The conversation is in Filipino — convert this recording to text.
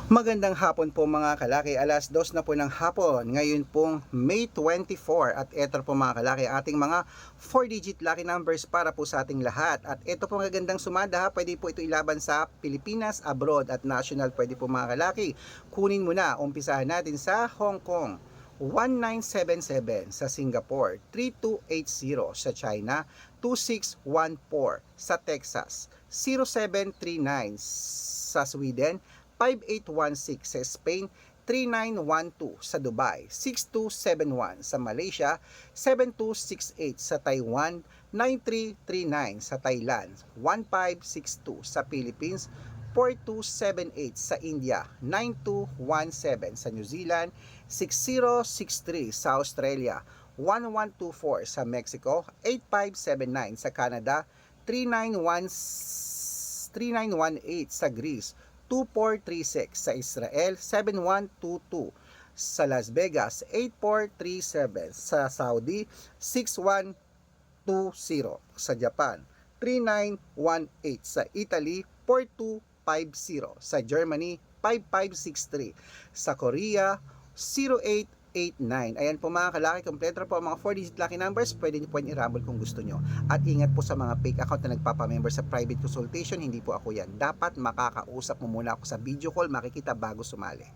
Magandang hapon po mga kalaki, 2:00 na po ng hapon, ngayon pong May 24 at eto po mga kalaki ating mga 4-digit lucky numbers para po sa ating lahat. At eto po magandang sumada ha, pwede po ito ilaban sa Pilipinas, abroad at national, pwede po mga kalaki. Kunin mo na, umpisahan natin sa Hong Kong. 1977 sa Singapore, 3280 sa China, 2614 sa Texas, 0739 sa Sweden, 5816 sa Spain, 3912 sa Dubai, 6271 sa Malaysia, 7268 sa Taiwan, 9339 sa Thailand, 1562 sa Philippines, 4278 sa India, 9217 sa New Zealand, 6063 sa Australia, 1124 sa Mexico, 8579 sa Canada, 3918 sa Greece, 2436 sa Israel, 7122 sa Las Vegas, 8437 sa Saudi, 6120 sa Japan, 3918 sa Italy, 4250 sa Germany, 5563 sa Korea, 0889. Ayan po mga kalaki, kompleto po ang mga 4-digit lucky numbers. Pwede nyo po yung i-rumble kung gusto nyo. At ingat po sa mga fake account na nagpapamember sa private consultation. Hindi po ako yan. Dapat makakausap mo muna ako sa video call, makikita bago sumali.